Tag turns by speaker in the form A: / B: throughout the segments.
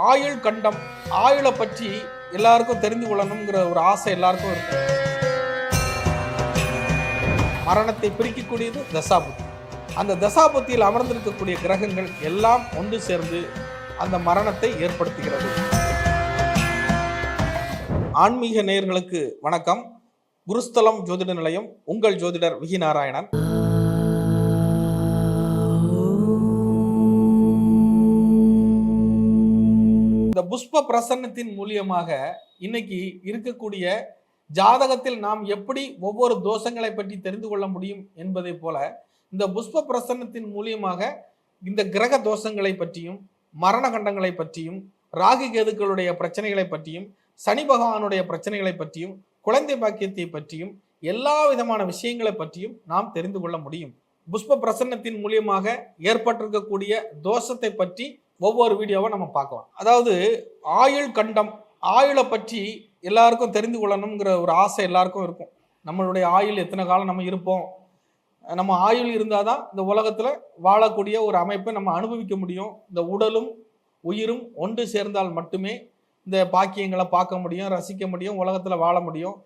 A: ஆயுள் கண்டம், ஆயுளை பற்றி எல்லாருக்கும் தெரிந்து கொள்ளணுங்கிற ஒரு ஆசை எல்லாருக்கும் இருக்கு. மரணத்தை பிரிக்கக்கூடியது தசாபுத்தி. அந்த தசாபுத்தியில் அமர்ந்திருக்கக்கூடிய கிரகங்கள் எல்லாம் ஒன்று சேர்ந்து அந்த மரணத்தை ஏற்படுத்துகிறது. ஆன்மீக நேயர்களுக்கு வணக்கம். குருஸ்தலம் ஜோதிட நிலையம், உங்கள் ஜோதிடர் விகி நாராயணன். இந்த புஷ்ப பிரசன்னத்தின் மூலியமாக இன்னைக்கு இருக்கக்கூடிய ஜாதகத்தில் நாம் எப்படி ஒவ்வொரு தோஷங்களை பற்றி தெரிந்து கொள்ள முடியும் என்பதை போல இந்த புஷ்ப பிரசன்னத்தின் மூலியமாக இந்த கிரக தோஷங்களை பற்றியும், மரண கண்டங்களை பற்றியும், ராகு கேதுக்களுடைய பிரச்சனைகளை பற்றியும், சனி பகவானுடைய பிரச்சனைகளை பற்றியும், குழந்தை பாக்கியத்தை பற்றியும், எல்லா விதமான விஷயங்களை பற்றியும் நாம் தெரிந்து கொள்ள முடியும். புஷ்ப பிரசன்னத்தின் மூலியமாக ஏற்பட்டிருக்கக்கூடிய தோஷத்தை பற்றி ஒவ்வொரு வீடியோவை நம்ம பார்க்கலாம். அதாவது ஆயுள் கண்டம், ஆயுளை பற்றி எல்லாருக்கும் தெரிந்து கொள்ளணுங்கிற ஒரு ஆசை எல்லாருக்கும் இருக்கும். நம்மளுடைய ஆயுள் எத்தனை காலம் நம்ம இருப்போம், நம்ம ஆயுள் இருந்தால் தான் இந்த உலகத்தில் வாழக்கூடிய ஒரு அமைப்பை நம்ம அனுபவிக்க முடியும். இந்த உடலும் உயிரும் ஒன்று சேர்ந்தால் மட்டுமே இந்த பாக்கியங்களை பார்க்க முடியும், ரசிக்க முடியும், உலகத்தில் வாழ முடியும்,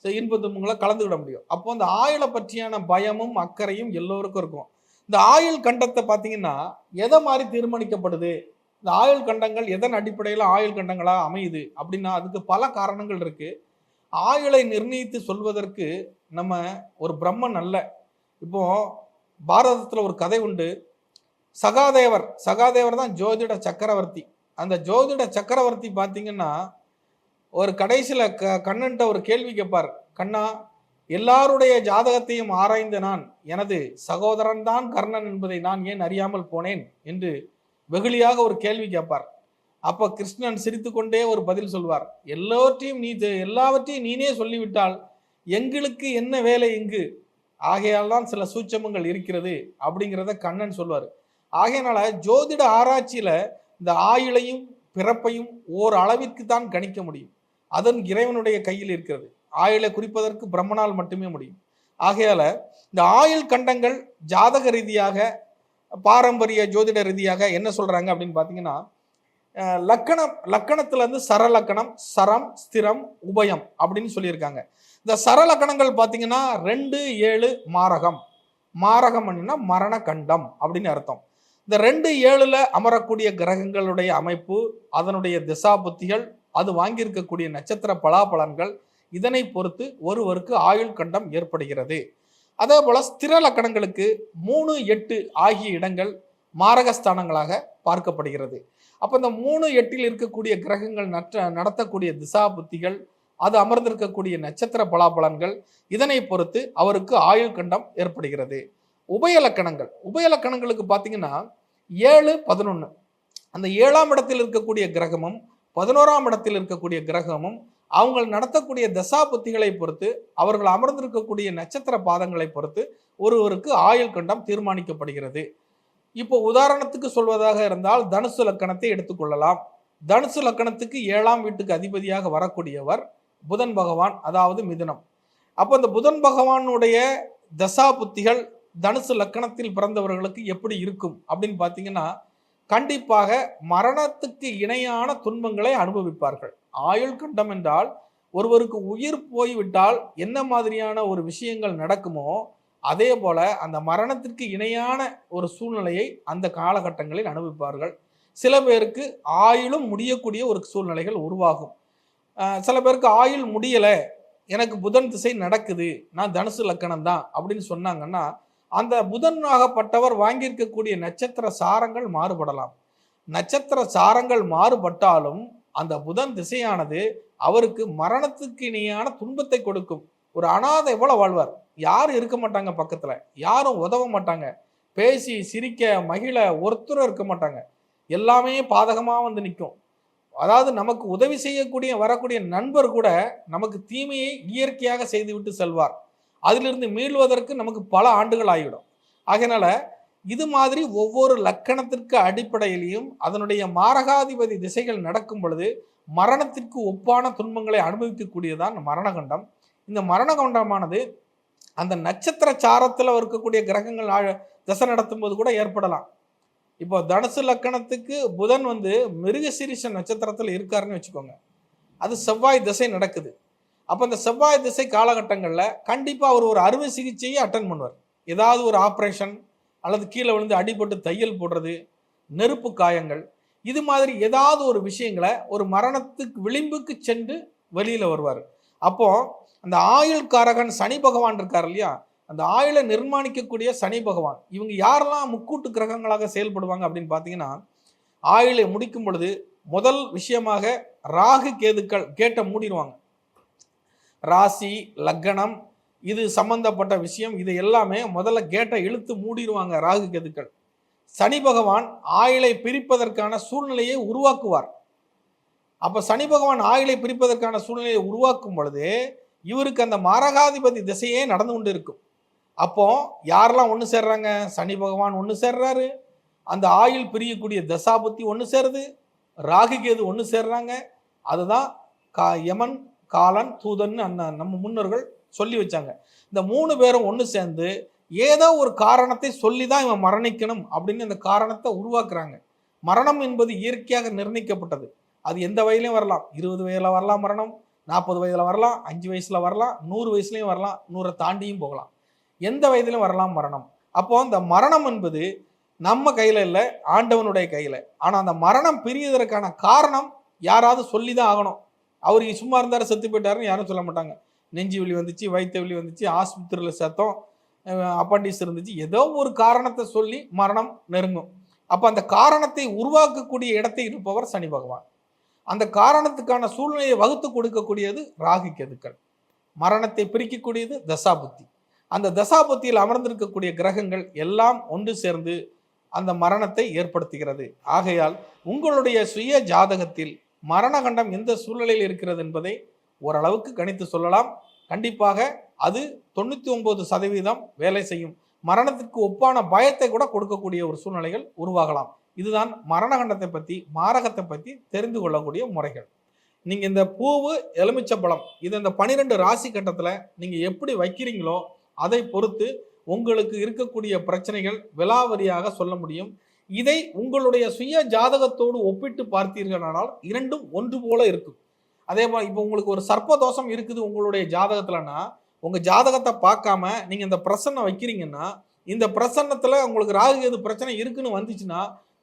A: இன்ப துன்பங்களை கலந்துவிட முடியும். அப்போ இந்த ஆயுளை பற்றியான பயமும் அக்கறையும் எல்லோருக்கும் இருக்கும். இந்த ஆயுள் கண்டத்தை பார்த்தீங்கன்னா எதை மாதிரி தீர்மானிக்கப்படுது, இந்த ஆயுள் கண்டங்கள் எதன் அடிப்படையில் ஆயுள் கண்டங்களாக அமையுது அப்படின்னா அதுக்கு பல காரணங்கள் இருக்கு. ஆயுளை நிர்ணயித்து சொல்வதற்கு நம்ம ஒரு பிரம்மன் அல்ல. இப்போ பாரதத்தில் ஒரு கதை உண்டு. சகாதேவர் தான் ஜோதிட சக்கரவர்த்தி. அந்த ஜோதிட சக்கரவர்த்தி பார்த்தீங்கன்னா ஒரு கடைசியில் கண்ணன்ட்ட ஒரு கேள்வி கேட்பார். கண்ணா, எல்லாருடைய ஜாதகத்தையும் ஆராய்ந்த நான் எனது சகோதரன் தான் கர்ணன் என்பதை நான் ஏன் அறியாமல் போனேன் என்று வெகுளியாக ஒரு கேள்வி கேட்பார். அப்ப கிருஷ்ணன் சிரித்து கொண்டே ஒரு பதில் சொல்வார். எல்லாவற்றையும் நீனே சொல்லிவிட்டால் எங்களுக்கு என்ன வேலை இங்கு, ஆகையால் தான் சில சூட்சமங்கள் இருக்கிறது அப்படிங்கிறத கண்ணன் சொல்வார். ஆகையினால ஜோதிட ஆராய்ச்சியில இந்த ஆயுளையும் பிறப்பையும் ஓர் அளவிற்கு தான் கணிக்க முடியும். அதன் இறைவனுடைய கையில் இருக்கிறது. ஆயுளை குறிப்பதற்கு பிரம்மனால் மட்டுமே முடியும். ஆகையால இந்த ஆயுள் கண்டங்கள் ஜாதக ரீதியாக, பாரம்பரிய ஜோதிட ரீதியாக என்ன சொல்றாங்க அப்படின்னு பார்த்தீங்கன்னா, லக்கணத்துல இருந்து சரலக்கணம், சரம், ஸ்திரம், உபயம் அப்படின்னு சொல்லியிருக்காங்க. இந்த சரலக்கணங்கள் பார்த்தீங்கன்னா 2, 7 மாரகம். மாரகம் மரண கண்டம் அப்படின்னு அர்த்தம். இந்த 2, 7 அமரக்கூடிய கிரகங்களுடைய அமைப்பு, அதனுடைய திசா புத்திகள், அது வாங்கியிருக்கக்கூடிய நட்சத்திர பலாபலன்கள், இதனை பொறுத்து ஒருவருக்கு ஆயுள் கண்டம் ஏற்படுகிறது. அதே போல ஸ்திர லக்கணங்களுக்கு 3, 8 ஆகிய இடங்கள் மாரகஸ்தானங்களாக பார்க்கப்படுகிறது. அப்போ இந்த 3, 8 இருக்கக்கூடிய கிரகங்கள் நடத்தக்கூடிய திசா புத்திகள், அது அமர்ந்திருக்கக்கூடிய நட்சத்திர பலாபலன்கள், இதனை பொறுத்து அவருக்கு ஆயுள் கண்டம் ஏற்படுகிறது. உபயலக்கணங்களுக்கு பார்த்தீங்கன்னா 7, 11 அந்த 7ஆம் இடத்தில் இருக்கக்கூடிய கிரகமும் 11ஆம் இடத்தில் இருக்கக்கூடிய கிரகமும் அவங்க நடத்தக்கூடிய தசா புத்திகளை பொறுத்து, அவர்கள் அமர்ந்திருக்கக்கூடிய நட்சத்திர பாதங்களை பொறுத்து ஒருவருக்கு ஆயுள் கண்டம் தீர்மானிக்கப்படுகிறது. இப்போ உதாரணத்துக்கு சொல்வதாக இருந்தால் தனுசு லக்கணத்தை எடுத்துக்கொள்ளலாம். தனுசு லக்கணத்துக்கு 7ஆம் வீட்டுக்கு அதிபதியாக வரக்கூடியவர் புதன் பகவான், அதாவது மிதுனம். அப்போ இந்த புதன் பகவானுடைய தசா புத்திகள் தனுசு லக்கணத்தில் பிறந்தவர்களுக்கு எப்படி இருக்கும் அப்படின்னு பார்த்தீங்கன்னா, கண்டிப்பாக மரணத்துக்கு இணையான துன்பங்களை அனுபவிப்பார்கள். ஆயுள் கண்டம் என்றால் ஒருவருக்கு உயிர் போய்விட்டால் என்ன மாதிரியான ஒரு விஷயங்கள் நடக்குமோ அதே போல அந்த மரணத்திற்கு இணையான ஒரு சூழ்நிலையை அந்த காலகட்டங்களில் அனுபவிப்பார்கள். சில பேருக்கு ஆயுளும் முடியக்கூடிய ஒரு சூழ்நிலைகள் உருவாகும். சில பேருக்கு ஆயுள் முடியலை, எனக்கு புதன் திசை நடக்குது, நான் தனுசு லக்கணம் தான் அப்படின்னு சொன்னாங்கன்னா அந்த புதனாகப்பட்டவர் வாங்கியிருக்கக்கூடிய நட்சத்திர சாரங்கள் மாறுபடலாம். நட்சத்திர சாரங்கள் மாறுபட்டாலும் அந்த புதன் திசையானது அவருக்கு மரணத்துக்கு இணையான துன்பத்தை கொடுக்கும். ஒரு அனாதை போல வாழ்வார். யாரும் இருக்க மாட்டாங்க, பக்கத்துல யாரும் உதவ மாட்டாங்க, பேசி சிரிக்க மகிழ ஒருத்தரும் இருக்க மாட்டாங்க, எல்லாமே பாதகமாக வந்து நிற்கும். அதாவது நமக்கு உதவி செய்யக்கூடிய வரக்கூடிய நண்பர் கூட நமக்கு தீமையை இயற்கையாக செய்துவிட்டு செல்வார். அதிலிருந்து மீள்வதற்கு நமக்கு பல ஆண்டுகள் ஆகிவிடும். ஆகையினால இது மாதிரி ஒவ்வொரு லக்கணத்திற்கு அடிப்படையிலையும் அதனுடைய மாரகாதிபதி திசைகள் நடக்கும் பொழுது மரணத்திற்கு ஒப்பான துன்பங்களை அனுபவிக்கக்கூடியதான் மரணகண்டம். இந்த மரணகண்டமானது அந்த நட்சத்திர சாரத்தில் இருக்கக்கூடிய கிரகங்கள் தசை நடத்தும் போது கூட ஏற்படலாம். இப்போ தனுசு லக்கணத்துக்கு புதன் வந்து மிருகசீரிஷ நட்சத்திரத்தில் இருக்காருன்னு வச்சுக்கோங்க. அது செவ்வாய் திசை நடக்குது. அப்போ அந்த செவ்வாய் திசை காலகட்டங்களில் கண்டிப்பாக அவர் ஒரு அறுவை சிகிச்சையை அட்டன் பண்ணுவார். ஏதாவது ஒரு ஆப்ரேஷன் அல்லது கீழே விழுந்து அடிபட்டு தையல் போடுறது, நெருப்பு காயங்கள், இது மாதிரி ஏதாவது ஒரு விஷயங்களை ஒரு மரணத்துக்கு விளிம்புக்கு சென்று வெளியில் வருவார். அப்போ அந்த ஆயுள் காரகன் சனி பகவான் இருக்கார் இல்லையா, அந்த ஆயுளை நிர்மாணிக்கக்கூடிய சனி பகவான், இவங்க யாரெல்லாம் முக்கூட்டு கிரகங்களாக செயல்படுவாங்க அப்படின்னு பார்த்தீங்கன்னா, ஆயுளை முடிக்கும் பொழுது முதல் விஷயமாக ராகு கேதுக்கள் கேட்டை மூடிடுவாங்க. ராசி லக்னம் இது சம்பந்தப்பட்ட விஷயம், இது எல்லாமே முதல்ல கேட்டை இழுத்து மூடிடுவாங்க ராகு கேதுக்கள். சனி பகவான் ஆயுளை பிரிப்பதற்கான சூழ்நிலையை உருவாக்குவார். அப்ப சனி பகவான் ஆயுளை பிரிப்பதற்கான சூழ்நிலையை உருவாக்கும் பொழுது இவருக்கு அந்த மாரகாதிபதி திசையே நடந்து கொண்டு இருக்கும். அப்போ யாரெல்லாம் ஒன்று சேர்றாங்க? சனி பகவான் ஒன்று சேர்றாரு, அந்த ஆயுள் பிரியக்கூடிய தசாபுத்தி ஒன்று சேருது, ராகு கேது ஒன்று சேர்றாங்க. அதுதான் யமன் காலன் தூதன் நம்ம முன்னோர்கள் சொல்லி வச்சாங்க. இந்த 3 பேரும் ஒன்று சேர்ந்து ஏதோ ஒரு காரணத்தை சொல்லி தான் இவன் மரணிக்கணும் அப்படின்னு அந்த காரணத்தை உருவாக்குறாங்க. மரணம் என்பது இயற்கையாக நிர்ணயிக்கப்பட்டது. அது எந்த வயதிலையும் வரலாம். 20 வயதில் வரலாம் மரணம், 40 வயதில் வரலாம், 5 வயசுல வரலாம், 100 வயசுலையும் வரலாம், 100 தாண்டியும் போகலாம். எந்த வயதிலும் வரலாம் மரணம். அப்போ அந்த மரணம் என்பது நம்ம கையில் இல்லை, ஆண்டவனுடைய கையில். ஆனால் அந்த மரணம் பிரியதற்கான காரணம் யாராவது சொல்லி தான் ஆகணும். அவர் சும்மா இருந்தார் செத்து போயிட்டாருன்னு யாரும் சொல்ல மாட்டாங்க. நெஞ்சு வலி வந்துச்சு, வயிற்று வலி வந்துச்சு, ஆஸ்பத்திரியில் சத்தம், அப்பண்டிஸ் இருந்துச்சு, ஏதோ ஒரு காரணத்தை சொல்லி மரணம் நெருங்கும். அப்போ அந்த காரணத்தை உருவாக்கக்கூடிய இடத்தை இருப்பவர் சனி பகவான். அந்த காரணத்துக்கான சூழ்நிலையை வகுத்து கொடுக்கக்கூடியது ராகு கேதுக்கள். மரணத்தை பிரிக்கக்கூடியது தசாபுத்தி. அந்த தசாபுத்தியில் அமர்ந்திருக்கக்கூடிய கிரகங்கள் எல்லாம் ஒன்று சேர்ந்து அந்த மரணத்தை ஏற்படுத்துகிறது. ஆகையால் உங்களுடைய சுய ஜாதகத்தில் மரணகண்டம் எந்த சூழ்நிலையில் இருக்கிறது என்பதை ஓரளவுக்கு கணித்து சொல்லலாம். கண்டிப்பாக அது 99% வேலை செய்யும். மரணத்திற்கு ஒப்பான பயத்தை கூட கொடுக்கக்கூடிய ஒரு சூழ்நிலைகள் உருவாகலாம். இதுதான் மரணகண்டத்தை பற்றி, மாரகத்தை பற்றி தெரிந்து கொள்ளக்கூடிய முறைகள். நீங்கள் இந்த பூவு எலுமிச்சம்பழம் இது இந்த 12 ராசி கட்டத்தில் நீங்கள் எப்படி வைக்கிறீங்களோ அதை பொறுத்து உங்களுக்கு இருக்கக்கூடிய பிரச்சனைகள் விலாவரியாக சொல்ல முடியும். இதை உங்களுடைய சுய ஜாதகத்தோடு ஒப்பிட்டு பார்த்தீர்களானால் இரண்டும் ஒன்று போல இருக்கும். அதே மாதிரி இப்போ உங்களுக்கு ஒரு சர்ப்ப தோஷம் இருக்குது உங்களுடைய ஜாதகத்துலன்னா, உங்கள் ஜாதகத்தை பார்க்காம நீங்கள் இந்த பிரசன்னம் வைக்கிறீங்கன்னா, இந்த பிரசன்னத்தில் உங்களுக்கு ராகு கேது பிரச்சனை இருக்குன்னு வந்துச்சுன்னா,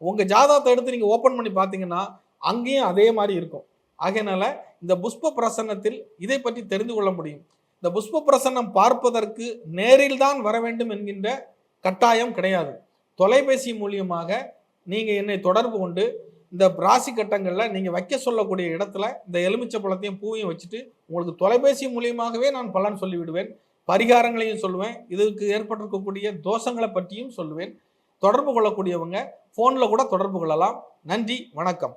A: உங்கள் ஜாதகத்தை எடுத்து நீங்கள் ஓப்பன் பண்ணி பார்த்தீங்கன்னா அங்கேயும் அதே மாதிரி இருக்கும். ஆகையினால இந்த புஷ்ப பிரசன்னத்தில் இதை பற்றி தெரிந்து கொள்ள முடியும். இந்த புஷ்ப பிரசன்னம் பார்ப்பதற்கு நேரில் தான் வர வேண்டும் என்கின்ற கட்டாயம் கிடையாது. தொலைபேசி மூலியமாக நீங்கள் என்னை தொடர்பு கொண்டு இந்த ராசி கட்டங்களில் நீங்கள் வைக்க சொல்லக்கூடிய இடத்துல இந்த எலுமிச்சை பழத்தையும் பூவையும் வச்சுட்டு உங்களுக்கு தொலைபேசி மூலியமாகவே நான் பலன் சொல்லிவிடுவேன். பரிகாரங்களையும் சொல்லுவேன். இதுக்கு ஏற்பட்டிருக்கக்கூடிய தோஷங்களை பற்றியும் சொல்லுவேன். தொடர்பு கொள்ளக்கூடியவங்க ஃபோனில் கூட தொடர்பு கொள்ளலாம். நன்றி, வணக்கம்.